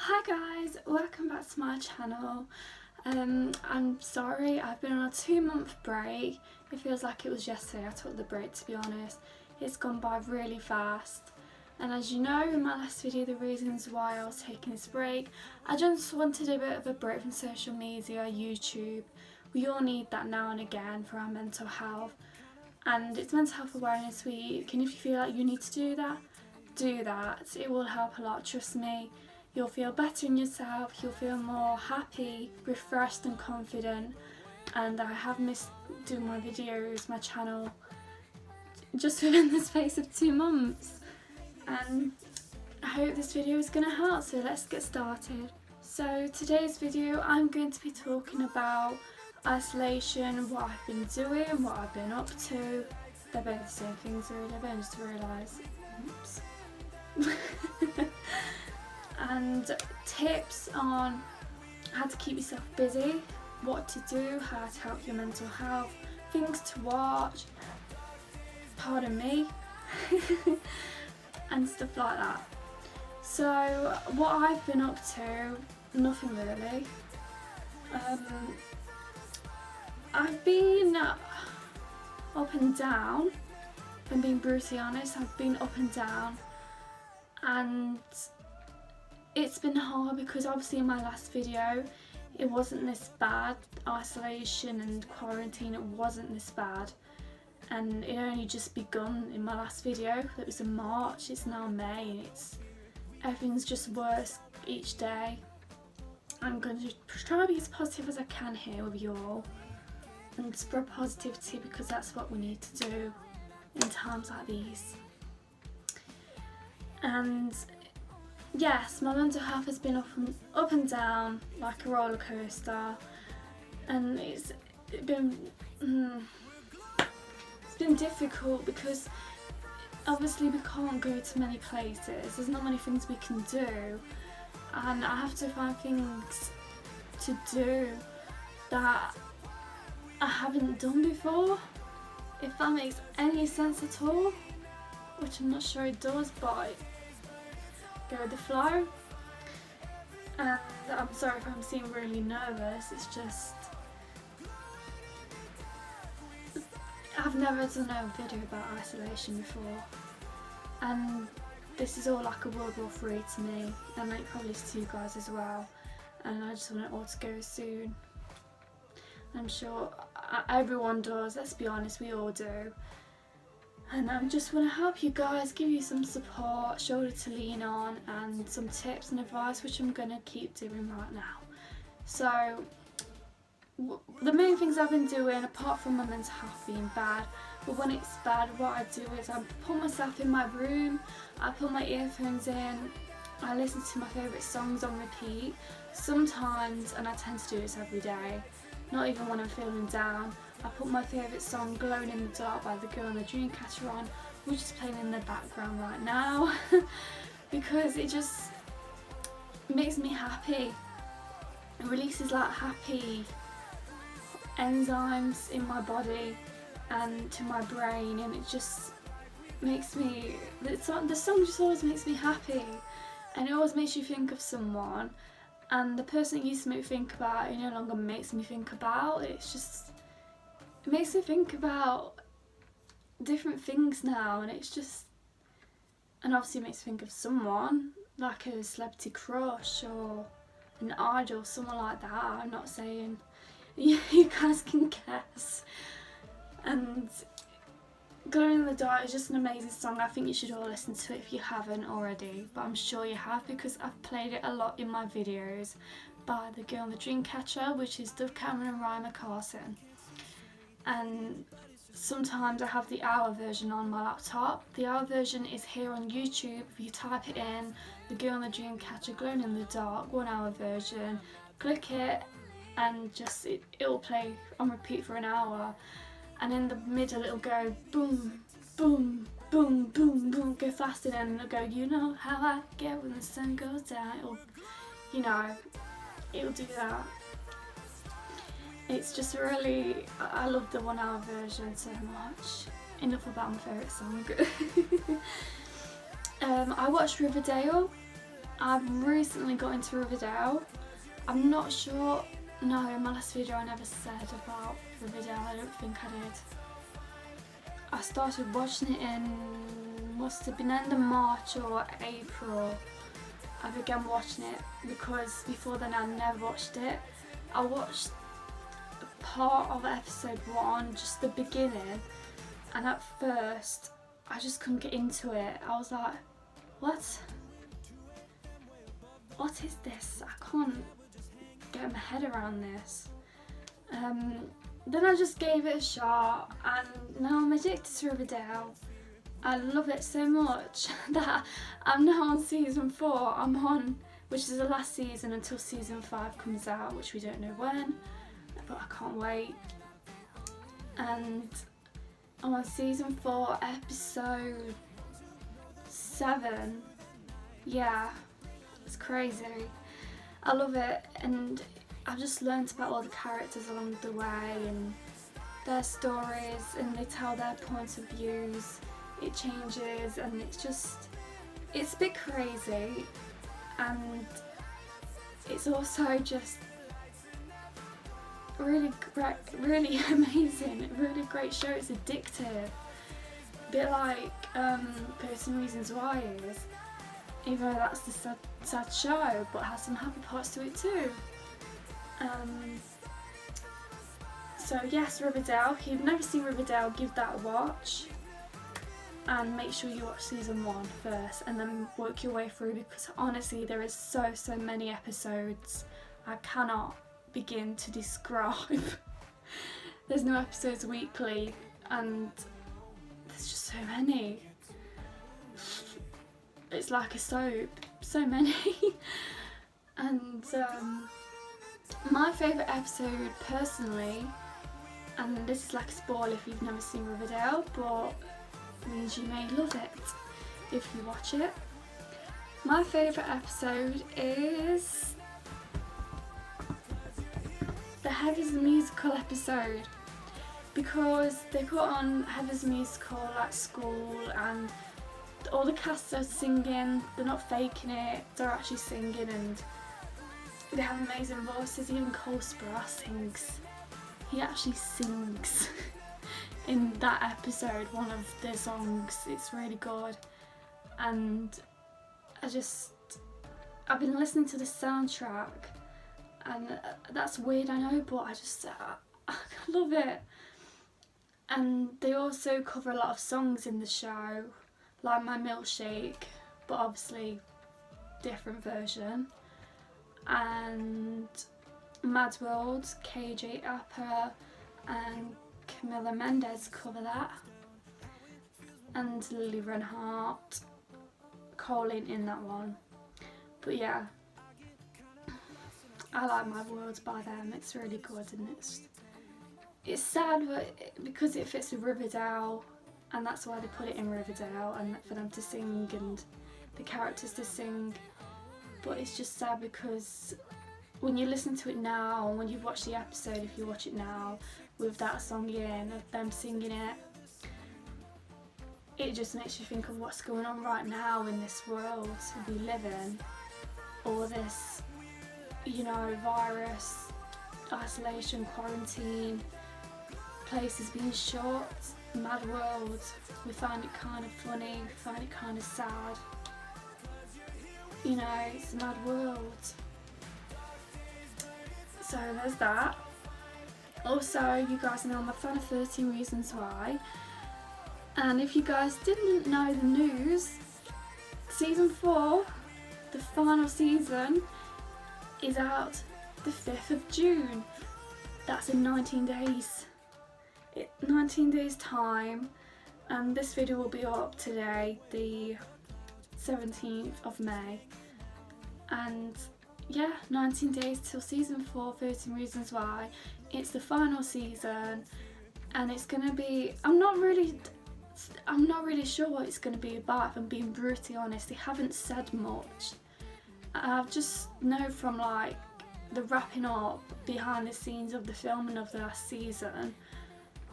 Hi guys, welcome back to my channel. I'm sorry, I've been on a 2-month break. It feels like it was yesterday I took the break, to be honest. It's gone by really fast. And as you know in my last video, the reasons why I was taking this break, I just wanted a bit of a break from social media, YouTube. We all need that now and again for our mental health. And it's Mental Health Awareness Week, and if you feel like you need to do that. It will help a lot, trust me. You'll feel better in yourself, you'll feel more happy, refreshed and confident. And I have missed doing my videos, my channel, just within the space of 2 months. And I hope this video is going to help, so let's get started. So today's video I'm going to be talking about isolation, what I've been doing, what I've been up to. They're both the same things really, I just realised. Oops. And tips on how to keep yourself busy, what to do, how to help your mental health, things to watch, pardon me, and stuff like that. So what I've been up to, nothing really. I've been up and down, if I'm being brutally honest. I've been up and down, and it's been hard because obviously in my last video it wasn't this bad. Isolation and quarantine, it wasn't this bad, and it only just begun in my last video. That was in March, it's now May, and everything's just worse each day. I'm going to try to be as positive as I can here with you all and spread positivity, because that's what we need to do in times like these. And yes, my mental health has been up and down like a roller coaster, and it's been difficult because obviously we can't go to many places. There's not many things we can do, and I have to find things to do that I haven't done before, if that makes any sense at all, which I'm not sure it does, but go with the flow. And I'm sorry if I'm seeming really nervous, it's just I've never done a video about isolation before, and this is all like a World War III to me, and it probably is to you guys as well, and I just want it all to go soon. I'm sure everyone does, let's be honest, we all do. And I just want to help you guys, give you some support, shoulder to lean on, and some tips and advice, which I'm going to keep doing right now. So the main things I've been doing, apart from my mental health being bad, but when it's bad, what I do is I put myself in my room, I put my earphones in, I listen to my favourite songs on repeat sometimes, and I tend to do this every day, not even when I'm feeling down. I put my favourite song, Glowing in the Dark by the Girl and the Dreamcatcher, on, which is playing in the background right now, because it just makes me happy. It releases like happy enzymes in my body and to my brain, and it just makes me, the song just always makes me happy, and it always makes you think of someone, and the person it used to make me think about, it no longer makes me think about. It makes me think about different things now, and and obviously it makes me think of someone, like a celebrity crush or an idol, someone like that. I'm not saying, you guys can guess. And Glowing in the Dark is just an amazing song. I think you should all listen to it if you haven't already, but I'm sure you have, because I've played it a lot in my videos, by the Girl and the Dreamcatcher, which is Dove Cameron and Ryan McCarson. And sometimes I have the hour version on my laptop. The hour version is here on YouTube. If you type it in, the Girl and the Dreamcatcher, Glowing in the Dark, 1 hour version, click it, and just it'll play on repeat for an hour. And in the middle it'll go boom, boom, boom, boom, boom, go faster, and it'll go, you know how I get when the sun goes down. It'll do that. It's just really, I love the 1 hour version so much. Enough about my favourite song. I watched Riverdale I've recently got into Riverdale. I'm not sure, no, in my last video I never said about Riverdale, I don't think I did. I started watching it in, must have been end of March or April. I began watching it because before then I never watched it. I watched part of episode 1, just the beginning, and at first I just couldn't get into it. I was like, what is this? I can't get my head around this. Then I just gave it a shot, and now I'm addicted to Riverdale. I love it so much that I'm now on season 4. I'm on, which is the last season until season 5 comes out, which we don't know when, but I can't wait. And I'm on season 4, episode 7. Yeah, it's crazy. I love it, and I've just learnt about all the characters along the way and their stories, and they tell their points of views. It changes, and it's a bit crazy, and it's also just really great, really amazing, really great show. It's addictive, a bit like 13 Reasons Why is, even though that's the sad show, but has some happy parts to it too. So yes, Riverdale. If you've never seen Riverdale, give that a watch, and make sure you watch season 1 first and then work your way through, because honestly there is so many episodes I cannot begin to describe. There's no episodes weekly, and there's just so many. It's like a soap, so many. And my favourite episode personally, and this is like a spoiler if you've never seen Riverdale, but means you may love it if you watch it. My favourite episode is the Heather's Musical episode, because they put on Heather's Musical at school, and all the cast are singing. They're not faking it, they're actually singing, and they have amazing voices. Even Cole Sprouse sings. He actually sings in that episode, one of the songs. It's really good, and I've been listening to the soundtrack, and that's weird, I know, but I love it. And they also cover a lot of songs in the show, like My Milkshake, but obviously different version, and Mad World, KJ Appa and Camila Mendes cover that, and Lily Reinhardt calling in that one. But yeah, I like Mad World by them. It's really good, and it's sad, but because it fits with Riverdale, and that's why they put it in Riverdale, and for them to sing and the characters to sing. But it's just sad because when you listen to it now, and when you watch the episode, if you watch it now with that song in, of them singing it, it just makes you think of what's going on right now in this world we live in. All this, virus, isolation, quarantine, places being shut, mad world. We find it kind of funny, we find it kind of sad. It's a mad world. So there's that. Also, you guys know I'm a fan of 13 Reasons Why. And if you guys didn't know the news, season 4, the final season, is out the 5th of June. That's in 19 days. 19 days time. And this video will be up today, the 17th of May. And yeah, 19 days till season 4, 13 Reasons Why. It's the final season, and it's gonna be, I'm not really sure what it's gonna be about, if I'm being brutally honest. They haven't said much. I just know from like the wrapping up behind the scenes of the filming of the last season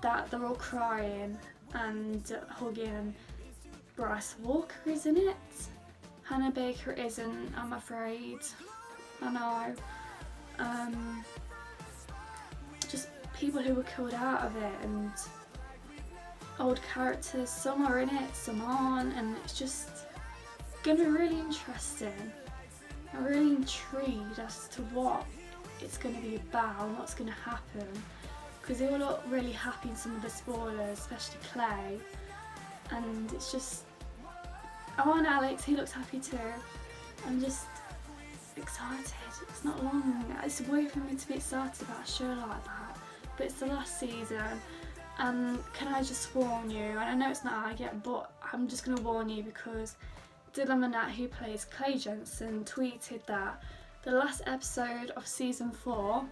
that they're all crying and hugging. Bryce Walker is in it. Hannah Baker isn't, I'm afraid. I know. Just people who were killed out of it, and old characters, some are in it, some aren't, and it's just going to be really interesting. I'm really intrigued as to what it's going to be about and what's going to happen, because they all look really happy in some of the spoilers, especially Clay, and it's just, oh, and Alex, he looks happy too. I'm just excited. It's not long. It's weird for me to be excited about a show like that, but it's the last season, and can I just warn you, and I know it's not out yet, but I'm just going to warn you, because Dylan Minnette, who plays Clay Jensen, tweeted that the last episode of season 4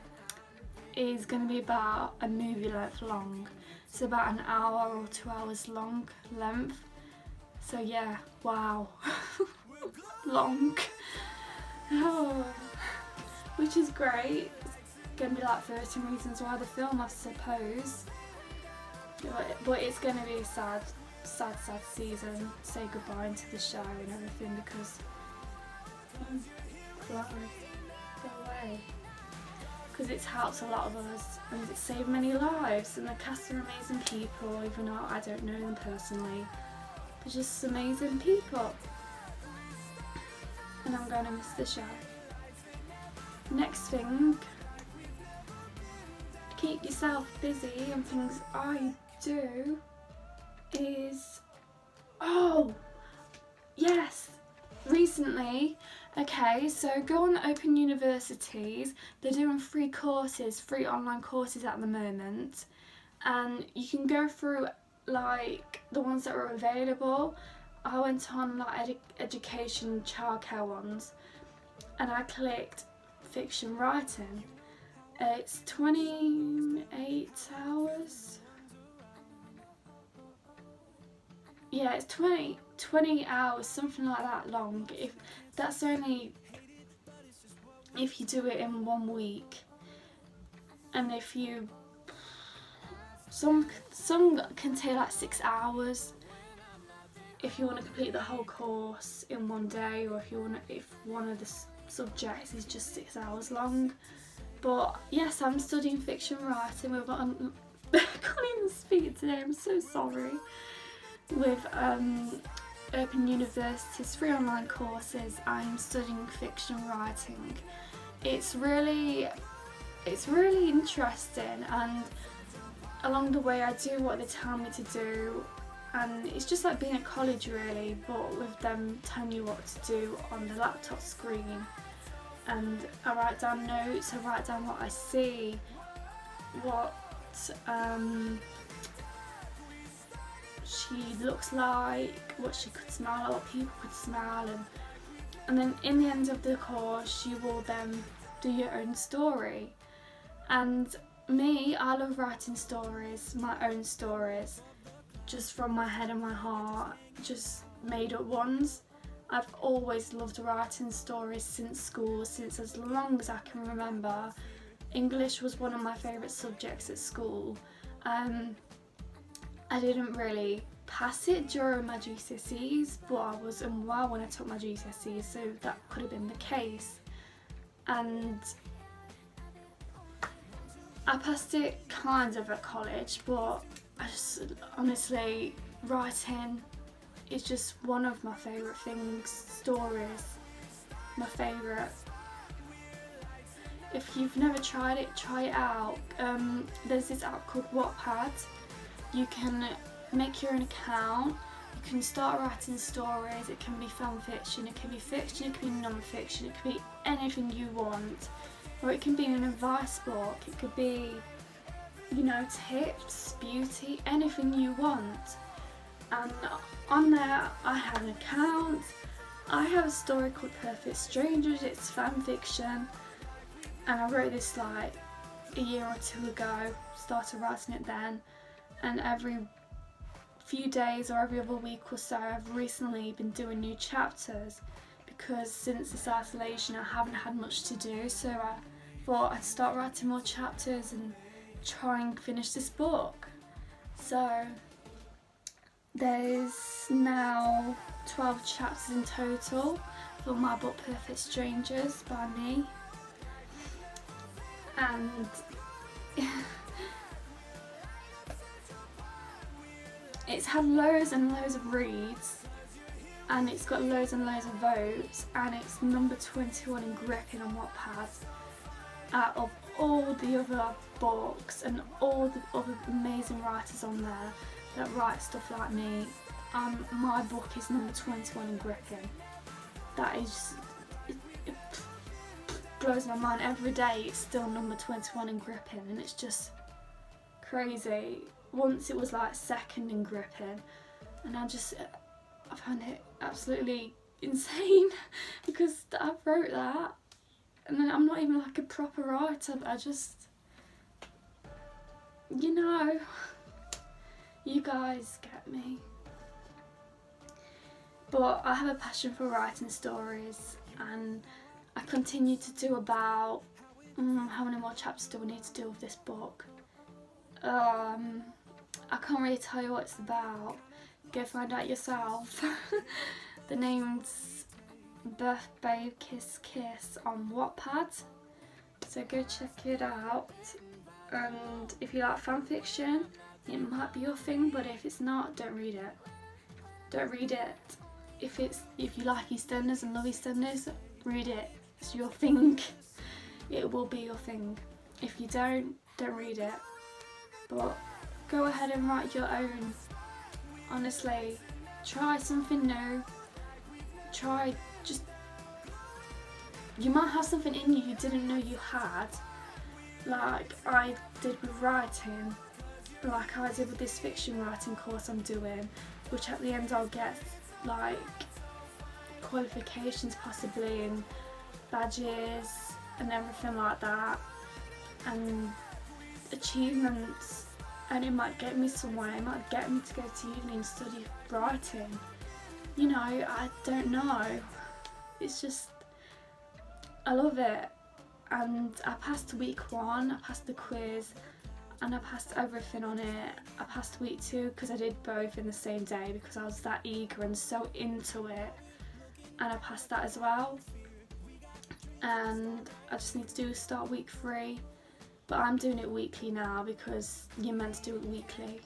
is going to be about a movie length long. It's about an hour or 2 hours length. So yeah, wow. Long. Oh. Which is great. It's going to be like 13 Reasons Why, the film, I suppose. But it's going to be a sad season. Say goodbye to the show and everything, because go away. Because it's helped a lot of us and it's saved many lives, and the cast are amazing people, even though I don't know them personally. They're just amazing people, and I'm going to miss the show. Next thing, to keep yourself busy, and things I do is, oh yes, recently, okay, so go on Open Universities, they're doing free online courses at the moment, and you can go through like the ones that are available. I went on like education childcare ones, and I clicked fiction writing. It's 28 hours. Yeah, it's 20 hours, something like that long. If that's only if you do it in 1 week, and if you some can take like 6 hours if you want to complete the whole course in 1 day, or if one of the subjects is just 6 hours long. But yes, I'm studying fiction writing with I can't even speak today, I'm so sorry. With Open University's free online courses, I'm studying fiction writing. It's really interesting, and along the way I do what they tell me to do, and it's just like being at college really, but with them telling you what to do on the laptop screen. And I write down notes, I write down what I see, what she looks like, what she could smell like, what people could smell, and then in the end of the course you will then do your own story. And me, I love writing stories, my own stories, just from my head and my heart, just made up ones. I've always loved writing stories since school, since as long as I can remember. English was one of my favourite subjects at school. I didn't really pass it during my GCSEs, but I was unwell when I took my GCSEs, so that could have been the case. And I passed it kind of at college, but I just, honestly, writing is just one of my favourite things. Stories, my favourite. If you've never tried it, try it out. There's this app called WATTPAD. You can make your own account, you can start writing stories. It can be fan fiction, it can be fiction, it can be non-fiction, it can be anything you want. Or it can be an advice book, it could be, you know, tips, beauty, anything you want. And on there I have an account. I have a story called Perfect Strangers, it's fan fiction, and I wrote this like a year or 2 ago, started writing it then, and every few days or every other week or so I've recently been doing new chapters, because since this isolation I haven't had much to do, so I thought I'd start writing more chapters and try and finish this book. So there's now 12 chapters in total for my book Perfect Strangers by me, and it's had loads and loads of reads, and it's got loads and loads of votes, and it's number 21 in gripping on WATTPAD out of all the other books and all the other amazing writers on there that write stuff like me. My book is number 21 in gripping. That is, it blows my mind. Every day it's still number 21 in gripping, and it's just crazy. Once it was like second in gripping, and I found it absolutely insane because I wrote that, and then I'm not even like a proper writer. I just, you know, you guys get me. But I have a passion for writing stories, and I continue to do about, how many more chapters do I need to do with this book? I can't really tell you what it's about. Go find out yourself. The name's bethbabexx on WATTPAD, so go check it out. And if you like fan fiction, it might be your thing, but if it's not, don't read it. Don't read it. If you like EastEnders and love EastEnders, read it. It's your thing. It will be your thing. If you don't read it. But go ahead and write your own. Honestly, try something new. You might have something in you didn't know you had, like I did with writing, like I did with this fiction writing course I'm doing, which at the end I'll get like qualifications possibly and badges and everything like that, and achievements, and it might get me somewhere. It might get me to go to uni and study writing. You know, I don't know. It's just, I love it. And I passed week 1, I passed the quiz, and I passed everything on it. I passed week 2 because I did both in the same day because I was that eager and so into it, and I passed that as well. And I just need to start week 3. But I'm doing it weekly now because you're meant to do it weekly.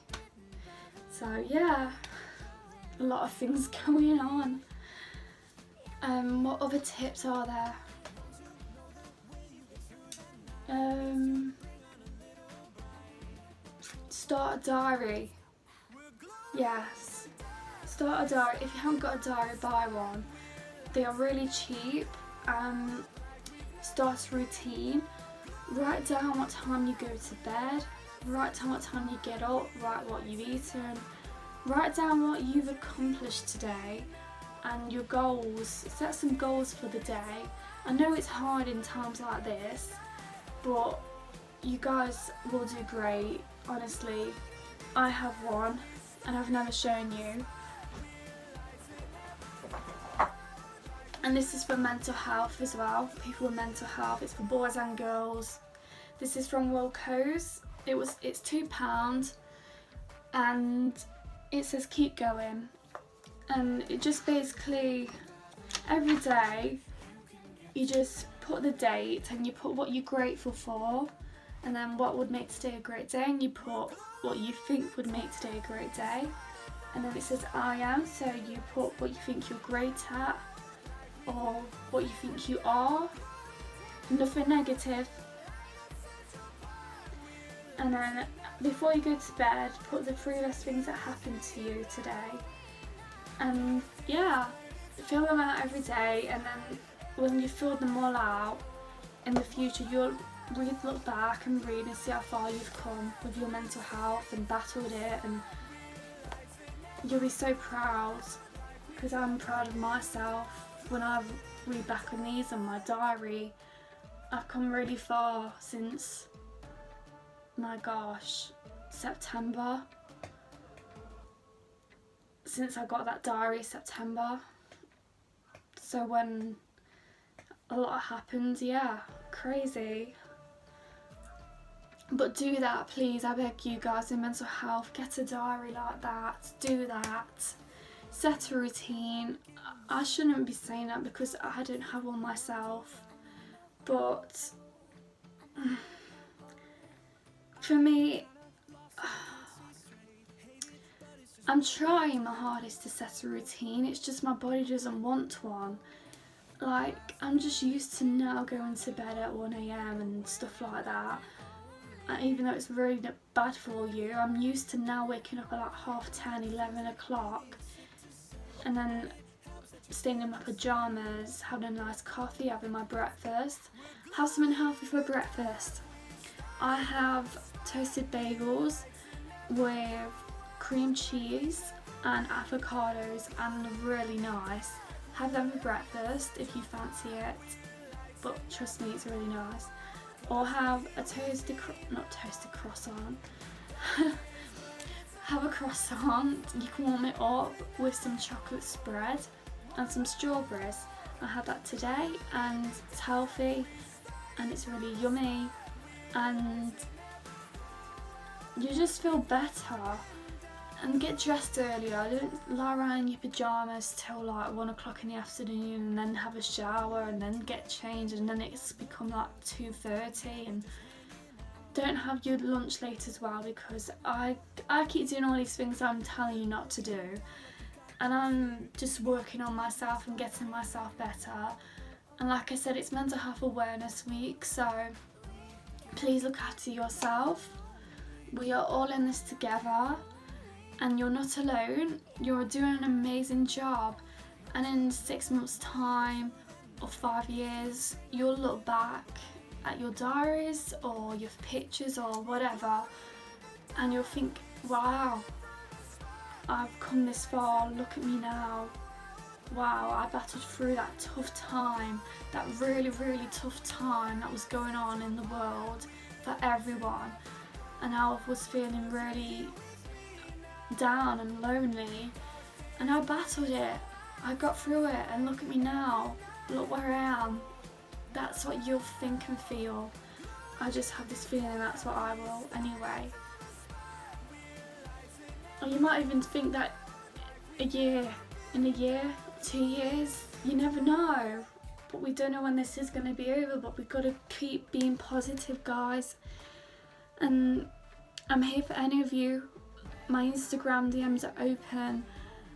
So yeah, a lot of things going on. What other tips are there? Start a diary. Yes, start a diary. If you haven't got a diary, buy one. They are really cheap. Start a routine. Write down what time you go to bed, write down what time you get up, write what you've eaten, write down what you've accomplished today and your goals. Set some goals for the day. I know it's hard in times like this, but you guys will do great, honestly. I have one and I've never shown you. And this is for mental health as well, people with mental health. It's for boys and girls. This is from Wilco's. It's £2, and it says keep going. And it just basically, every day, you just put the date and you put what you're grateful for, and then what would make today a great day, and you put what you think would make today a great day. And then it says I am, so you put what you think you're great at, or what you think you are, nothing negative. And then before you go to bed, put the 3 best things that happened to you today. And yeah, fill them out every day, and then when you fill them all out in the future, you'll look back and read and see how far you've come with your mental health and battled it, and you'll be so proud, because I'm proud of myself. When I read back on these on my diary, I've come really far since, my gosh, September. Since I got that diary, September. So when a lot happened, yeah, crazy. But do that, please, I beg you guys, in mental health, get a diary like that, do that. set a routine. I shouldn't be saying that because I don't have one myself, but for me, I'm trying my hardest to set a routine. It's just my body doesn't want one. Like, I'm just used to now going to bed at 1 a.m. and stuff like that. And even though it's really bad for you, I'm used to now waking up at like 10:30, 11 o'clock, and then staying in my pyjamas, having a nice coffee, having my breakfast. Have something healthy for breakfast. I have toasted bagels with cream cheese and avocados, and really nice. Have them for breakfast if you fancy it, but trust me, it's really nice. Or have a croissant. Have a croissant. You can warm it up with some chocolate spread and some strawberries. I had that today, and it's healthy and it's really yummy, and you just feel better. And get dressed earlier. Don't lie around in your pyjamas till like 1 o'clock in the afternoon and then have a shower and then get changed, and then it's become like 2:30. And don't have your lunch late as well, because I keep doing all these things I'm telling you not to do, and I'm just working on myself and getting myself better. And like I said, it's Mental Health Awareness Week, so please look after yourself. We are all in this together, and you're not alone. You're doing an amazing job, and in 6 months' time or 5 years, you'll look back at your diaries or your pictures or whatever, and you'll think, wow, I've come this far, look at me now. Wow, I battled through that tough time, that really, really tough time that was going on in the world for everyone, and I was feeling really down and lonely, and I battled it. I got through it, and look at me now. Look where I am. That's what you'll think and feel. I just have this feeling that's what I will anyway. Or you might even think that in a year, 2 years, you never know. But we don't know when this is going to be over, but we've got to keep being positive, guys. And I'm here for any of you. My Instagram DMs are open.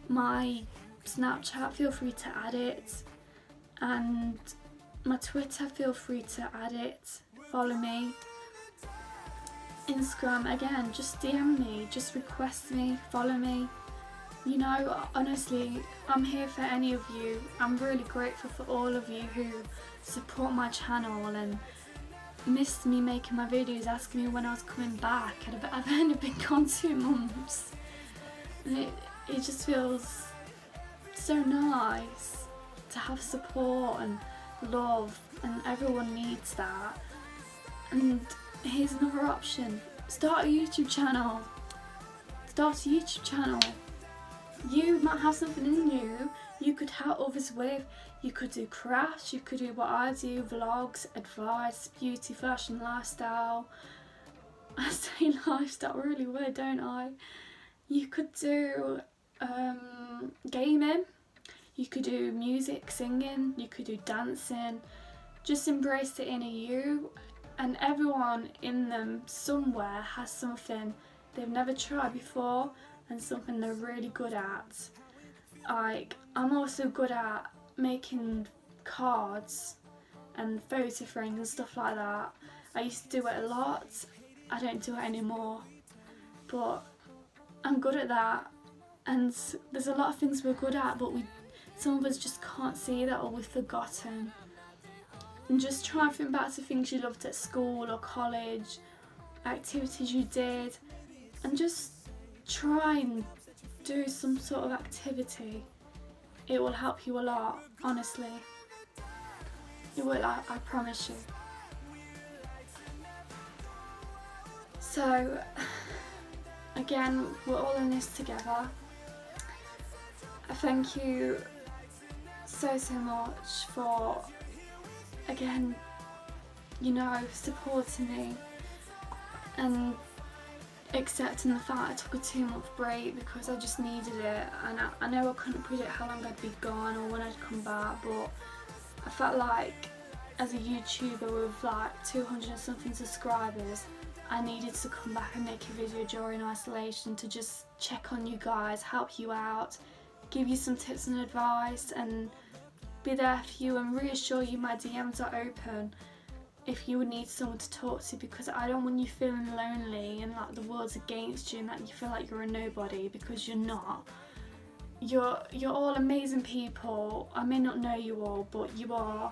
My Snapchat, feel free to add it. And my Twitter, feel free to add it. Follow me. Instagram, again, just DM me, just request me, follow me. You know, honestly, I'm here for any of you. I'm really grateful for all of you who support my channel and missed me making my videos, asking me when I was coming back. I've only been gone 2 months. And it just feels so nice to have support and love, and everyone needs that. And here's another option. Start a YouTube channel. You might have something in you could help others with. You could do crafts, you could do what I do, vlogs, advice, beauty, fashion, lifestyle. I say lifestyle really weird, don't I? You could do gaming, you could do music, singing, you could do dancing. Just embrace the inner you, and everyone in them somewhere has something they've never tried before and something they're really good at. Like, I'm also good at making cards and photo frames and stuff like that. I used to do it a lot. I don't do it anymore, but I'm good at that. And there's a lot of things we're good at, but some of us just can't see that, or we've forgotten. And just try and think back to things you loved at school or college, activities you did, and just try and do some sort of activity. It will help you a lot, honestly. It will, I promise you. So, again, we're all in this together. I thank you so much for, again, supporting me. And accepting the fact I took a 2-month break because I just needed it, and I know I couldn't predict how long I'd be gone or when I'd come back, but I felt like as a YouTuber with like 200 and something subscribers, I needed to come back and make a video during isolation to just check on you guys, help you out, give you some tips and advice, and be there for you and reassure you my DMs are open if you would need someone to talk to, because I don't want you feeling lonely and like the world's against you and that you feel like you're a nobody, because you're not. You're all amazing people. I may not know you all, but you are,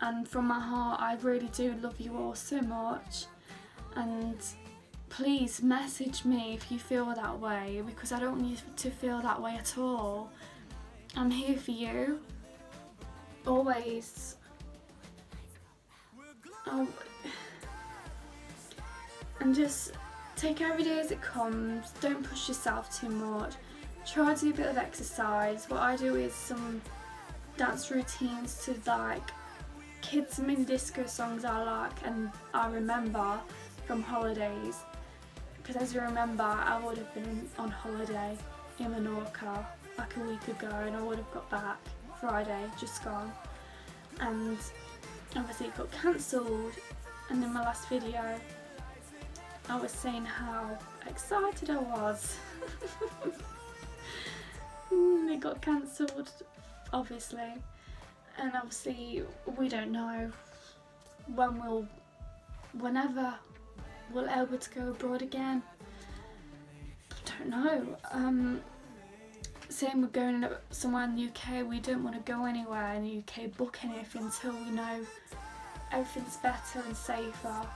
and from my heart I really do love you all so much. And please message me if you feel that way, because I don't want you to feel that way at all. I'm here for you, always. Oh, and just take every day as it comes. Don't push yourself too much. Try to do a bit of exercise. What I do is some dance routines to like kids mini disco songs I like and I remember from holidays, because as you remember I would have been on holiday in Menorca like a week ago and I would have got back Friday, just gone, and obviously it got cancelled. And in my last video I was saying how excited I was. It got cancelled obviously, and obviously we don't know whenever we'll able to go abroad again. Don't know. Same with going somewhere in the UK. We don't want to go anywhere in the UK, book anything until we know everything's better and safer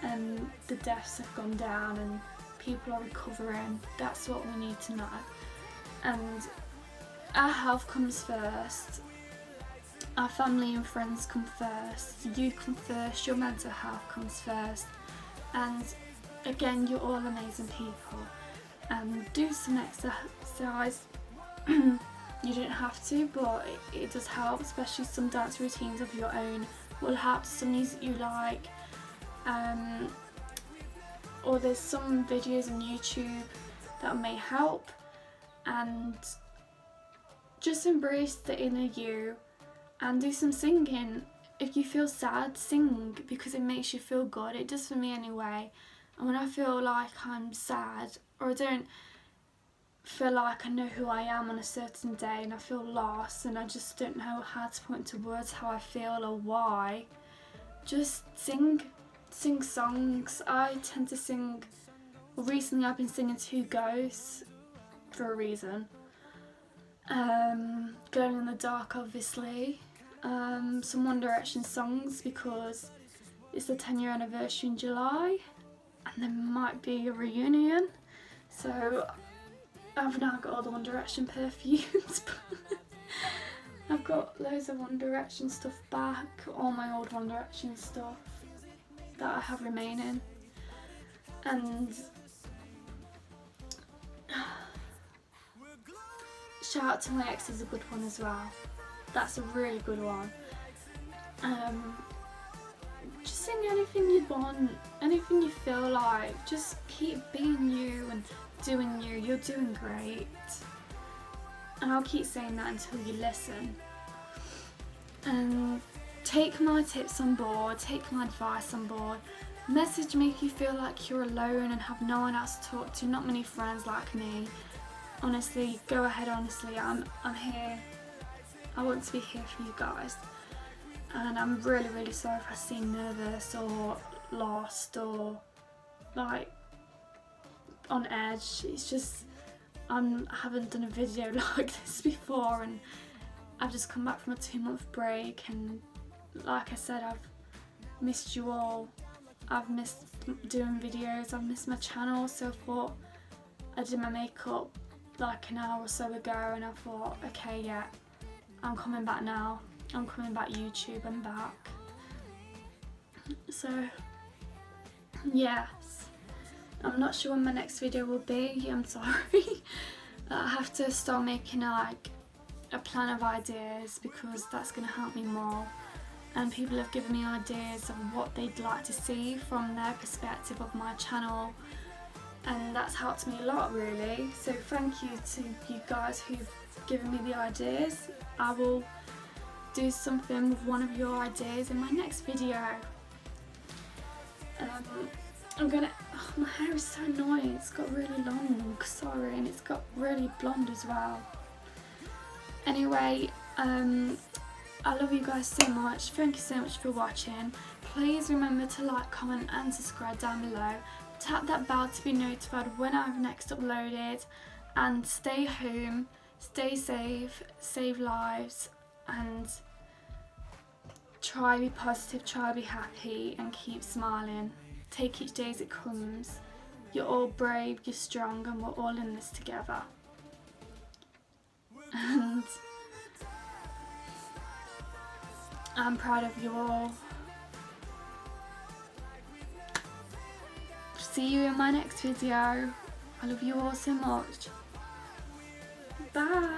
and the deaths have gone down and people are recovering. That's what we need to know. And our health comes first. Our family and friends come first. You come first. Your mental health comes first. And again, you're all amazing people. Do some exercise. You don't have to, but it does help, especially some dance routines of your own will help to some music you like. Or there's some videos on YouTube that may help. And just embrace the inner you and do some singing. If you feel sad, sing, because it makes you feel good. It does for me anyway. And when I feel like I'm sad or I don't feel like I know who I am on a certain day and I feel lost and I just don't know how to put into words how I feel or why, just sing songs. I tend to sing, well, recently I've been singing Two Ghosts for a reason. Glowing in the Dark obviously. Some One Direction songs because it's the 10-year anniversary in July and there might be a reunion, so I've now got all the One Direction perfumes. I've got loads of One Direction stuff back, all my old One Direction stuff that I have remaining. And Shout Out to My Ex is a good one as well. That's a really good one. Just sing anything you want, anything you feel like. Just keep being you and doing you. You're doing great. And I'll keep saying that until you listen. And take my tips on board, take my advice on board. Message me if you feel like you're alone and have no one else to talk to, not many friends like me. Honestly, go ahead, honestly, I'm here. I want to be here for you guys. And I'm really, really sorry if I seem nervous or lost or like on edge. It's just I haven't done a video like this before and I've just come back from a 2-month break, and like I said, I've missed you all. I've missed doing videos, I've missed my channel, so I thought I did my makeup like an hour or so ago and I thought, okay, yeah, I'm coming back now. I'm coming back YouTube, I'm back. So, yes. I'm not sure when my next video will be, I'm sorry. I have to start making like a plan of ideas because that's going to help me more. And people have given me ideas of what they'd like to see from their perspective of my channel. and that's helped me a lot really. So thank you to you guys who've given me the ideas. I will do something with one of your ideas in my next video. Oh, my hair is so annoying, it's got really long, sorry, and it's got really blonde as well. Anyway, I love you guys so much. Thank you so much for watching. Please remember to like, comment and subscribe down below. Tap that bell to be notified when I've next uploaded. And stay home, stay safe, save lives, and try be positive, try be happy, and keep smiling. Take each day as it comes. You're all brave, you're strong, and we're all in this together. And I'm proud of you all. See you in my next video. I love you all so much. Bye.